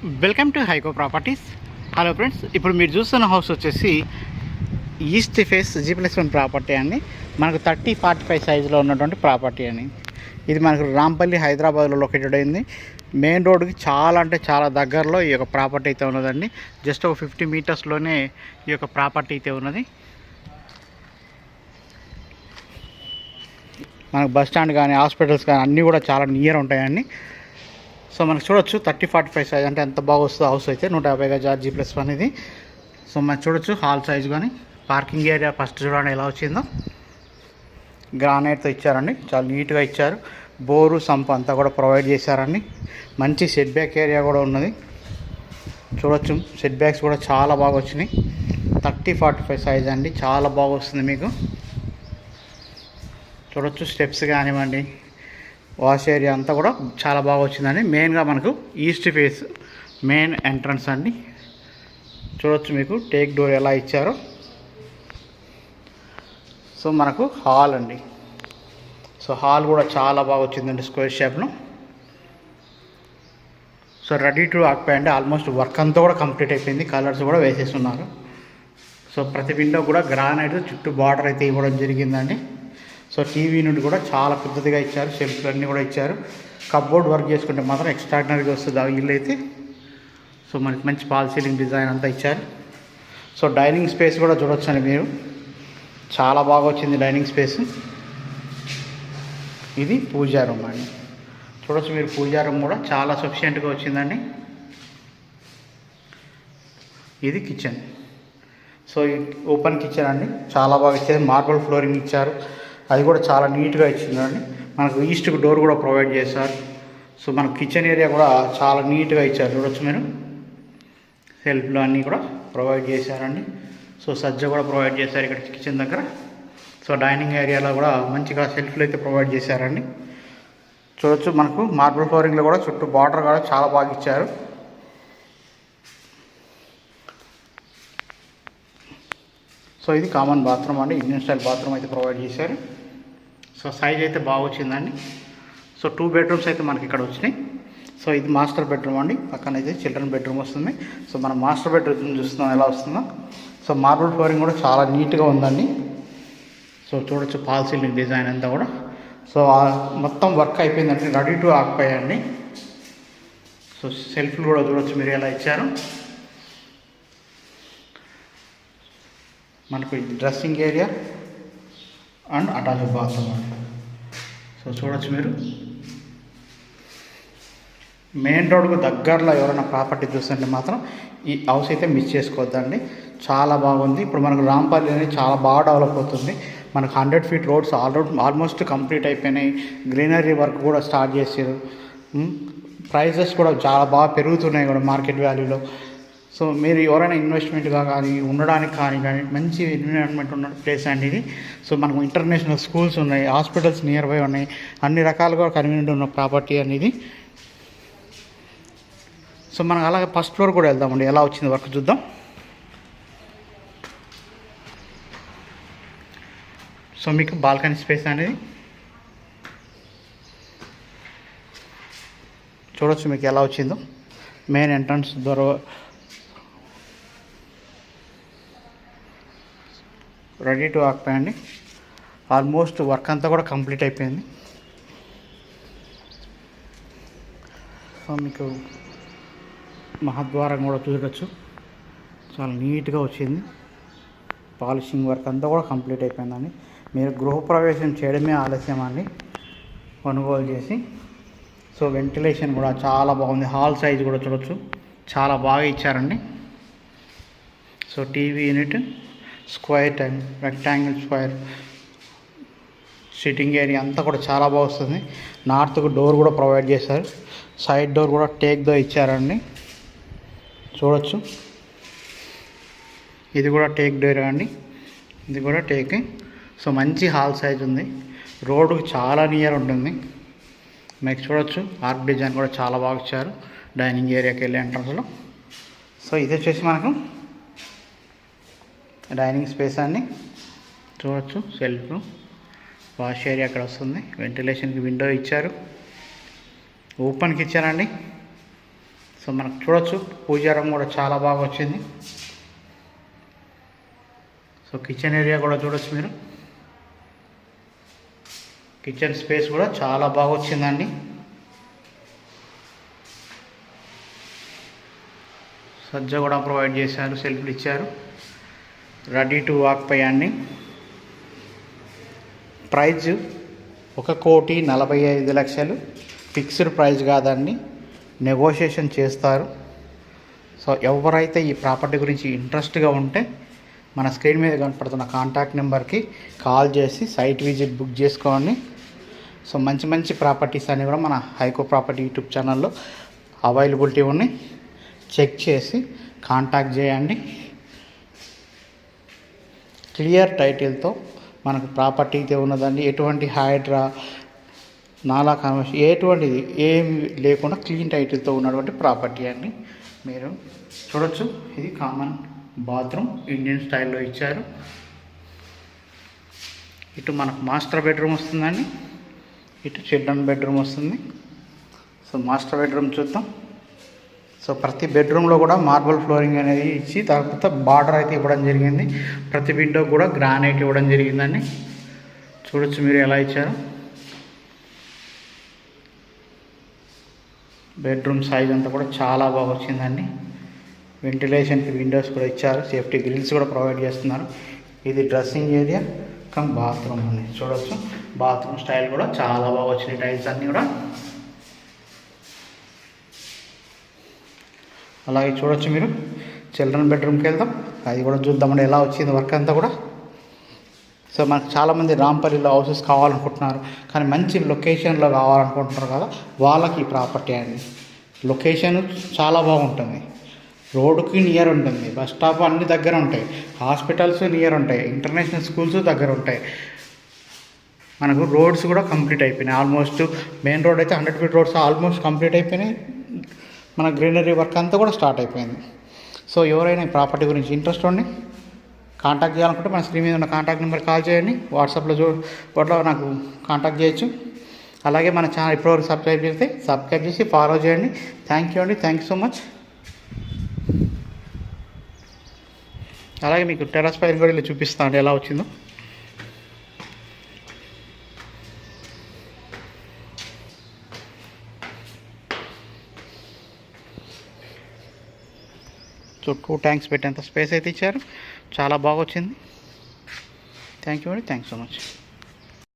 Welcome to Haiko properties. Hello friends, ఇప్పుడు మీరు చూస్తున్న హౌస్ వచ్చేసి ఈస్ట్ ఫేస్ G+1 ప్రాపర్టీ అండి. మనకు 30-45 సైజులో ఉన్నటువంటి ప్రాపర్టీ అండి. ఇది మనకు రాంపల్లి హైదరాబాద్లో లొకేటెడ్ అయింది. మెయిన్ రోడ్కి చాలా అంటే చాలా దగ్గరలో ఈ యొక్క ప్రాపర్టీ అయితే ఉన్నదండి. జస్ట్ ఒక 50 మీటర్స్లోనే ఈ యొక్క ప్రాపర్టీ అయితే ఉన్నది. మనకు బస్ స్టాండ్ కానీ హాస్పిటల్స్ కానీ అన్నీ కూడా చాలా నియర్ ఉంటాయండి. సో మనకు చూడొచ్చు 30-45 సైజ్ అంటే ఎంత బాగా వస్తుంది హౌస్ అయితే. 150 గజాలు G+1 ఇది. సో మనం చూడొచ్చు హాల్ సైజ్ కానీ పార్కింగ్ ఏరియా ఫస్ట్ చూడండి ఎలా వచ్చిందో. గ్రానైట్తో ఇచ్చారండి, చాలా నీట్గా ఇచ్చారు. బోరు సంప్ అంతా కూడా ప్రొవైడ్ చేశారండి. మంచి సెట్ బ్యాక్ ఏరియా కూడా ఉన్నది. చూడొచ్చు సెట్ బ్యాక్స్ కూడా చాలా బాగా వచ్చినాయి. 30-45 సైజ్ అండి, చాలా బాగా వస్తుంది మీకు. చూడొచ్చు స్టెప్స్ కానివ్వండి, వాష్ ఏరియా అంతా కూడా చాలా బాగా వచ్చిందండి. మెయిన్గా మనకు ఈస్ట్ ఫేస్ మెయిన్ ఎంట్రన్స్ అండి. చూడొచ్చు మీకు టేక్ డోర్ ఎలా ఇచ్చారో. సో మనకు హాల్ అండి. సో హాల్ కూడా చాలా బాగా వచ్చిందండి స్క్వేర్ షేప్లో. సో రెడీ టు ఆక్యుపై అండి. ఆల్మోస్ట్ వర్క్ అంతా కూడా కంప్లీట్ అయిపోయింది. కలర్స్ కూడా వేసేస్తున్నారు. సో ప్రతి విండో కూడా గ్రానైట్ చుట్టూ బార్డర్ అయితే ఇవ్వడం జరిగిందండి. సో టీవీ యూనిట్ కూడా చాలా పెద్దదిగా ఇచ్చారు. షెల్ఫ్లు అన్నీ కూడా ఇచ్చారు. కప్బోర్డ్ వర్క్ చేసుకుంటే మాత్రం ఎక్స్ట్రాడినరీగా వస్తుంది ఆ ఇల్లు అయితే. సో మనకి మంచి పాల్ సీలింగ్ డిజైన్ అంతా ఇచ్చారు. సో డైనింగ్ స్పేస్ కూడా చూడొచ్చండి మీరు, చాలా బాగా వచ్చింది డైనింగ్ స్పేస్. ఇది పూజా రూమ్ అండి. చూడొచ్చు మీరు పూజా రూమ్ కూడా చాలా సఫిషియెంట్గా వచ్చిందండి. ఇది కిచెన్. సో ఓపెన్ కిచెన్ అండి, చాలా బాగా ఇచ్చారు. మార్బల్ ఫ్లోరింగ్ ఇచ్చారు, అది కూడా చాలా నీట్గా ఇచ్చిందండి. మనకు ఈస్ట్కి డోర్ కూడా ప్రొవైడ్ చేశారు. సో మన కిచెన్ ఏరియా కూడా చాలా నీట్గా ఇచ్చారు. చూడొచ్చు మీరు సెల్ఫ్లు అన్నీ కూడా ప్రొవైడ్ చేశారండి. సో సజ్జ కూడా ప్రొవైడ్ చేశారు ఇక్కడ కిచెన్ దగ్గర. సో డైనింగ్ ఏరియాలో కూడా మంచిగా సెల్ఫ్లు అయితే ప్రొవైడ్ చేశారండి. చూడొచ్చు మనకు మార్బల్ ఫ్లోరింగ్లో కూడా చుట్టూ బార్డర్ కూడా చాలా బాగా ఇచ్చారు. సో ఇది కామన్ బాత్రూమ్ అండి, ఇండియన్ స్టైల్ బాత్రూమ్ అయితే ప్రొవైడ్ చేశారు. సో సైజ్ అయితే బాగా వచ్చిందండి. సో 2 బెడ్రూమ్స్ అయితే మనకి ఇక్కడ వచ్చినాయి. సో ఇది మాస్టర్ బెడ్రూమ్ అండి, పక్కన అయితే చిల్డ్రన్ బెడ్రూమ్ వస్తుంది. సో మనం మాస్టర్ బెడ్రూమ్ చూస్తున్నాం ఎలా వస్తుందో. సో మార్బల్ ఫ్లోరింగ్ కూడా చాలా నీట్గా ఉందండి. సో చూడొచ్చు పాల్ సీలింగ్ డిజైన్ అంతా కూడా. సో మొత్తం వర్క్ అయిపోయిందండి, రెడీ టు ఆక్యుపై అండి. సో సెల్ఫ్లు కూడా చూడొచ్చు మీరు ఎలా ఇచ్చారు. మనకు dressing area and attached bathroom అండి. సో చూడొచ్చు మీరు మెయిన్ రోడ్కు దగ్గరలో ఎవరైనా ప్రాపర్టీ చూస్తుంటే మాత్రం ఈ హౌస్ అయితే మిస్ చేసుకోవద్దండి, చాలా బాగుంది. ఇప్పుడు మనకు రాంపల్లి అనేది చాలా బాగా డెవలప్ అవుతుంది. మనకు 100 ఫీట్ రోడ్స్ ఆల్మోస్ట్ కంప్లీట్ అయిపోయినాయి. గ్రీనరీ వర్క్ కూడా స్టార్ట్ చేసారు. ప్రైజెస్ కూడా చాలా బాగా పెరుగుతున్నాయి కూడా మార్కెట్ వాల్యూలో. సో మీరు ఎవరైనా ఇన్వెస్ట్మెంట్గా కానీ ఉండడానికి కానీ మంచి ఎన్విరాన్మెంట్ ఉన్న ప్లేస్ అండి ఇది. సో మనకు ఇంటర్నేషనల్ స్కూల్స్ ఉన్నాయి, హాస్పిటల్స్ నియర్ బై ఉన్నాయి, అన్ని రకాలుగా కన్వీనియంట్ ఉన్న ప్రాపర్టీ అనేది. సో మనం అలాగే ఫస్ట్ ఫ్లోర్ కూడా వెళ్దామండి, ఎలా వచ్చింది వర్క్ చూద్దాం. సో మీకు బాల్కనీ స్పేస్ అనేది చూడొచ్చు మీకు ఎలా వచ్చిందో. మెయిన్ ఎంట్రన్స్ ద్వారా రెడీ టు ఆక్యుపై అండి. ఆల్మోస్ట్ వర్క్ అంతా కూడా కంప్లీట్ అయిపోయింది. సో మీకు మహద్వారం కూడా చూడవచ్చు, చాలా నీట్గా వచ్చింది. పాలిషింగ్ వర్క్ అంతా కూడా కంప్లీట్ అయిపోయిందండి. మీరు గృహప్రవేశం చేయడమే ఆలస్యం అండి కొనుగోలు చేసి. సో వెంటిలేషన్ కూడా చాలా బాగుంది. హాల్ సైజ్ కూడా చూడవచ్చు, చాలా బాగా ఇచ్చారండి. So TV unit, square time, rectangle square, sitting area అంతా కూడా చాలా బాగా వస్తుంది. నార్త్కు డోర్ కూడా ప్రొవైడ్ చేశారు. సైడ్ డోర్ కూడా టేక్తో ఇచ్చారండి. చూడొచ్చు ఇది కూడా టేక్ డోర్ అండి, ఇది కూడా టేక్. సో మంచి హాల్ సైజ్ ఉంది, రోడ్డుకు చాలా నియర్ ఉంటుంది. మీకు చూడొచ్చు ఆర్క్ డిజైన్ కూడా చాలా బాగా ఇచ్చారు డైనింగ్ ఏరియాకి వెళ్ళే ఎంట్రన్స్లో. సో ఇది వచ్చేసి మనకు డైనింగ్ స్పేస్ అండి. చూడొచ్చు సెల్ఫ్, వాష్ ఏరియా అక్కడ వస్తుంది. వెంటిలేషన్కి విండో ఇచ్చారు, ఓపెన్కి ఇచ్చారండి. సో మనకు చూడొచ్చు పూజారం కూడా చాలా బాగా వచ్చింది. సో కిచెన్ ఏరియా కూడా చూడొచ్చు మీరు. కిచెన్ స్పేస్ కూడా చాలా బాగా వచ్చిందండి. సజ్జ కూడా ప్రొవైడ్ చేశారు, సెల్ఫ్లు ఇచ్చారు. రెడీ టు వాక్పై అండి. ప్రైజ్ 1,45,00,000 ఫిక్స్డ్ ప్రైజ్ కాదండి, నెగోషియేషన్ చేస్తారు. సో ఎవరైతే ఈ ప్రాపర్టీ గురించి ఇంట్రెస్ట్గా ఉంటే మన స్క్రీన్ మీద కనపడుతున్న కాంటాక్ట్ నెంబర్కి కాల్ చేసి సైట్ విజిట్ బుక్ చేసుకోండి. సో మంచి మంచి ప్రాపర్టీస్ అన్నీ కూడా మన హైకో ప్రాపర్టీ యూట్యూబ్ ఛానల్లో అవైలబిలిటీ ఉన్నాయి. చెక్ చేసి కాంటాక్ట్ చేయండి. క్లియర్ టైటిల్తో మనకు ప్రాపర్టీ అయితే ఉన్నదండి. ఎటువంటి హైడ్రా నాలా కన్వర్షన్ ఎటువంటిది ఏమి లేకుండా క్లీన్ టైటిల్తో ఉన్నటువంటి ప్రాపర్టీ అండి. మీరు చూడొచ్చు, ఇది కామన్ బాత్రూమ్ ఇండియన్ స్టైల్లో ఇచ్చారు. ఇటు మనకు మాస్టర్ బెడ్రూమ్ వస్తుందండి, ఇటు చిల్డ్రన్ బెడ్రూమ్ వస్తుంది. సో మాస్టర్ బెడ్రూమ్ చూద్దాం. సో ప్రతి బెడ్రూమ్లో కూడా మార్బల్ ఫ్లోరింగ్ అనేది ఇచ్చి తర్వాత బార్డర్ అయితే ఇవ్వడం జరిగింది. ప్రతి విండో కూడా గ్రానైట్ ఇవ్వడం జరిగిందండి. చూడొచ్చు మీరు ఎలా ఇచ్చారు. బెడ్రూమ్ సైజ్ అంతా కూడా చాలా బాగా వచ్చిందండి. వెంటిలేషన్కి విండోస్ కూడా ఇచ్చారు, సేఫ్టీ గ్రిల్స్ కూడా ప్రొవైడ్ చేస్తున్నారు. ఇది డ్రెస్సింగ్ ఏరియా కమ్ బాత్రూమ్ అండి. చూడొచ్చు బాత్రూమ్ స్టైల్ కూడా చాలా బాగా వచ్చినాయి, టైల్స్ అన్నీ కూడా. అలాగే చూడొచ్చు మీరు చిల్డ్రన్ బెడ్రూమ్కి వెళ్దాం, అది కూడా చూద్దామండి ఎలా వచ్చింది వర్క్ అంతా కూడా. సో మనకు చాలామంది రాంపల్లిలో హౌసెస్ కావాలనుకుంటున్నారు, కానీ మంచి లొకేషన్లో కావాలనుకుంటున్నారు కదా, వాళ్ళకి ఈ ప్రాపర్టీ అండి. లొకేషన్ చాలా బాగుంటుంది, రోడ్డుకి నియర్ ఉంటుంది, బస్ స్టాప్ అన్ని దగ్గర ఉంటాయి, హాస్పిటల్స్ నియర్ ఉంటాయి, ఇంటర్నేషనల్ స్కూల్స్ దగ్గర ఉంటాయి. మనకు రోడ్స్ కూడా కంప్లీట్ అయిపోయినాయి ఆల్మోస్ట్. మెయిన్ రోడ్ అయితే 100 feet రోడ్స్ ఆల్మోస్ట్ కంప్లీట్ అయిపోయినాయి. మన గ్రీనరీ వర్క్ అంతా కూడా స్టార్ట్ అయిపోయింది. సో ఎవరైనా ఈ ప్రాపర్టీ గురించి ఇంట్రెస్ట్ ఉండి కాంటాక్ట్ చేయాలనుకుంటే మన స్క్రీన్ మీద ఉన్న కాంటాక్ట్ నెంబర్ కాల్ చేయండి. వాట్సాప్లో నాకు కాంటాక్ట్ చేయొచ్చు. అలాగే మన ఛానల్ ఇప్పటివరకు సబ్స్క్రైబ్ చేసి ఫాలో చేయండి. థ్యాంక్ యూ అండి, థ్యాంక్ యూ సో మచ్. అలాగే మీకు టెర్రస్ పైన కూడా ఇలా చూపిస్తా అండి ఎలా వచ్చిందో. సో 2 ట్యాంక్స్ పెట్టేంత స్పేస్ అయితే ఇచ్చారు, చాలా బాగా వచ్చింది. థ్యాంక్ యూ అండి, థ్యాంక్స్ సో మచ్.